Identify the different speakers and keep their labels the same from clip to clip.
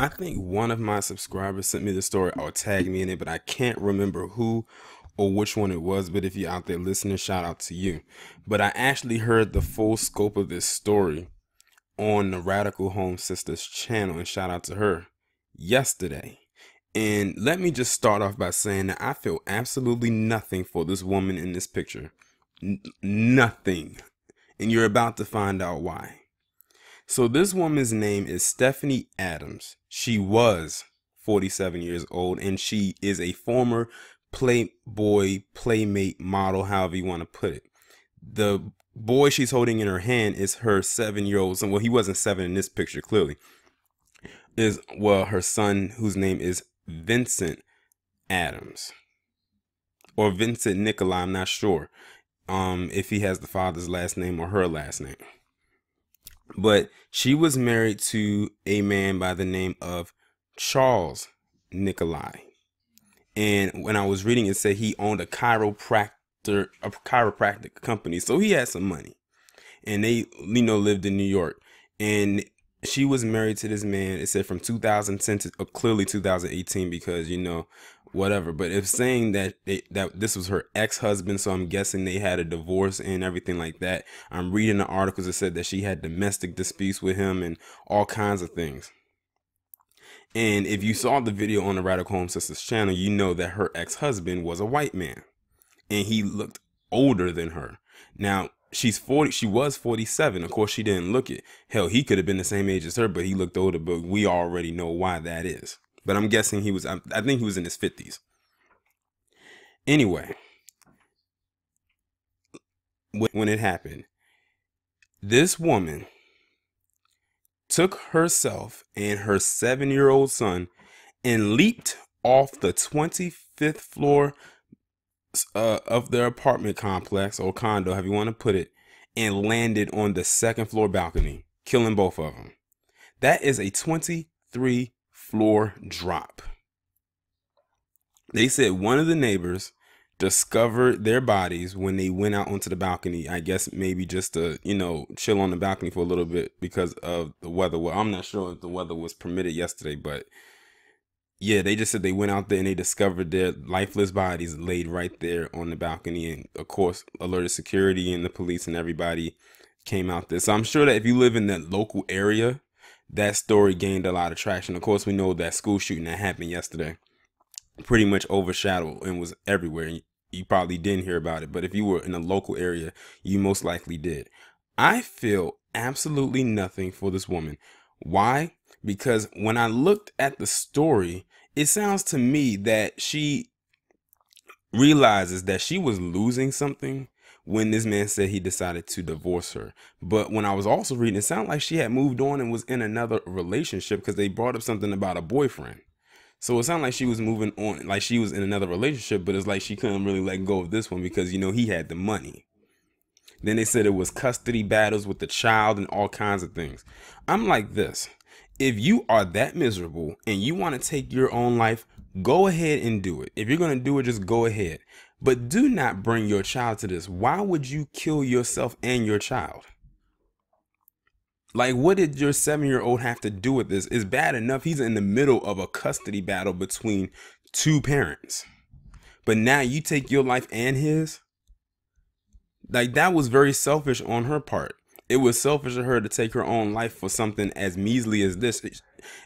Speaker 1: I think one of my subscribers sent me the story or tagged me in it, but I can't remember who or which one it was. But if you're out there listening, shout out to you. But I actually heard the full scope of this story on the Radical Home Sisters channel, and shout out to her yesterday. And let me just start off by saying that I feel absolutely nothing for this woman in this picture. Nothing. And you're about to find out why. So this woman's name is Stephanie Adams. She was 47 years old, and she is a former Playboy, Playmate model, however you want to put it. The boy she's holding in her hand is her 7-year-old son. Well, he wasn't 7 in this picture, clearly. Her son, whose name is Vincent Adams. Or Vincent Nikolai, I'm not sure. If he has the father's last name or her last name. But she was married to a man by the name of Charles Nikolai. And when I was reading, it said he owned a chiropractic company. So he had some money. And they, lived in New York. And she was married to this man, it said from 2010 to clearly 2018 because, whatever. But it's saying that that this was her ex-husband, so I'm guessing they had a divorce and everything like that. I'm reading the articles that said that she had domestic disputes with him and all kinds of things. And if you saw the video on the Radical Home Sisters channel, you know that her ex-husband was a white man and he looked older than her. Now, she's 40, she was 47. Of course, she didn't look it. Hell, he could have been the same age as her, but he looked older, but we already know why that is. But I'm guessing I think he was in his 50s. Anyway, when it happened, this woman took herself and her 7-year-old son and leaped off the 25th floor of their apartment complex or condo, however you want to put it, and landed on the 2nd floor balcony, killing both of them. That is a 23 floor drop. They said one of the neighbors discovered their bodies when they went out onto the balcony. I guess maybe just to, chill on the balcony for a little bit because of the weather. Well, I'm not sure if the weather was permitted yesterday, but yeah, they just said they went out there and they discovered their lifeless bodies laid right there on the balcony. And of course, alerted security and the police and everybody came out there. So I'm sure that if you live in that local area, that story gained a lot of traction. Of course, we know that school shooting that happened yesterday pretty much overshadowed and was everywhere. You probably didn't hear about it, but if you were in a local area, you most likely did. I feel absolutely nothing for this woman. Why? Because when I looked at the story, it sounds to me that she realizes that she was losing something when this man said he decided to divorce her. But when I was also reading, it sounded like she had moved on and was in another relationship because they brought up something about a boyfriend. So it sounded like she was moving on, like she was in another relationship, but it's like she couldn't really let go of this one because, he had the money. Then they said it was custody battles with the child and all kinds of things. I'm like this. If you are that miserable and you want to take your own life, go ahead and do it. If you're going to do it, just go ahead. But do not bring your child to this. Why would you kill yourself and your child? Like, what did your 7-year-old have to do with this? It's bad enough he's in the middle of a custody battle between two parents. But now you take your life and his? Like, that was very selfish on her part. It was selfish of her to take her own life for something as measly as this.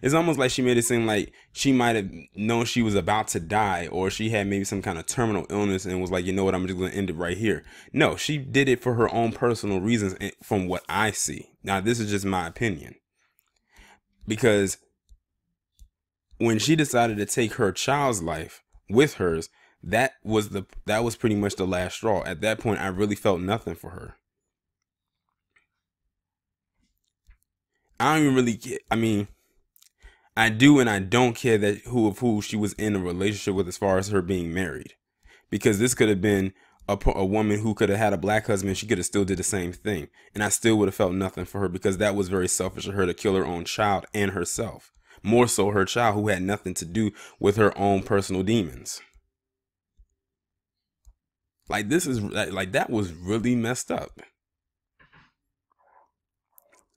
Speaker 1: It's almost like she made it seem like she might have known she was about to die, or she had maybe some kind of terminal illness and was like, you know what, I'm just going to end it right here. No, she did it for her own personal reasons from what I see. Now, this is just my opinion. Because when she decided to take her child's life with hers, that was pretty much the last straw. At that point, I really felt nothing for her. I don't even really care. I mean, I do and I don't care that who she was in a relationship with as far as her being married. Because this could have been a woman who could have had a black husband. She could have still did the same thing. And I still would have felt nothing for her because that was very selfish of her to kill her own child and herself. More so her child who had nothing to do with her own personal demons. Like, this is like that was really messed up.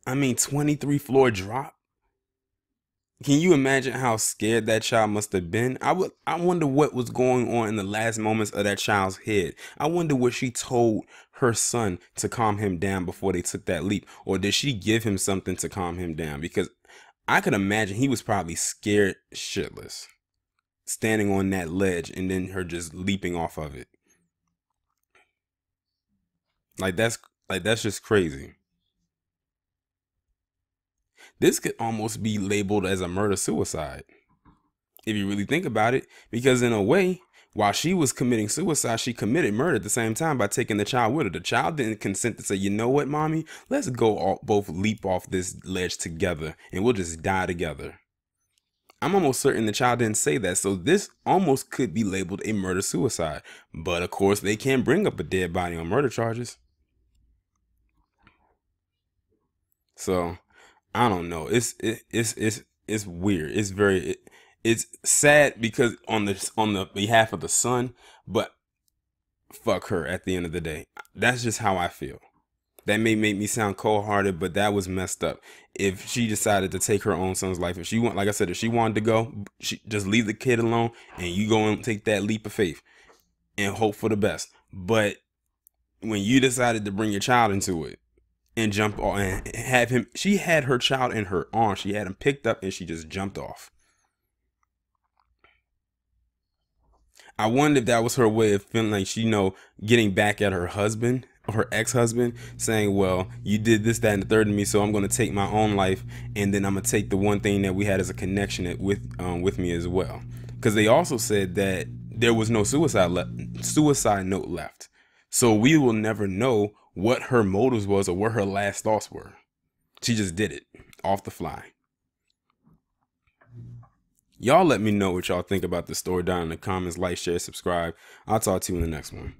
Speaker 1: I mean, 23 floor drop. Can you imagine how scared that child must have been? I wonder what was going on in the last moments of that child's head. I wonder what she told her son to calm him down before they took that leap. Or did she give him something to calm him down? Because I could imagine he was probably scared shitless, standing on that ledge and then her just leaping off of it. Like that's that's just crazy. This could almost be labeled as a murder suicide if you really think about it, because in a way, while she was committing suicide, she committed murder at the same time by taking the child with her. The child didn't consent to say, you know what, mommy, let's go both leap off this ledge together and we'll just die together. I'm almost certain the child didn't say that, so this almost could be labeled a murder suicide. But of course, they can't bring up a dead body on murder charges. So I don't know. It's weird. It's sad because on the behalf of the son, but fuck her at the end of the day. That's just how I feel. That may make me sound cold hearted, but that was messed up. If she decided to take her own son's life, if she want, like I said, if she wanted to go, she just leave the kid alone and you go and take that leap of faith and hope for the best. But when you decided to bring your child into it and jump off and have him, she had her child in her arms. She had him picked up and she just jumped off. I wonder if that was her way of feeling like she, getting back at her husband, her ex-husband, saying, well, you did this, that, and the third to me, so I'm going to take my own life, and then I'm going to take the one thing that we had as a connection with me as well. Because they also said that there was no suicide note left. So we will never know what her motives was or what her last thoughts were. She just did it off the fly. Y'all let me know what y'all think about the story down in the comments. Like, share, subscribe. I'll talk to you in the next one.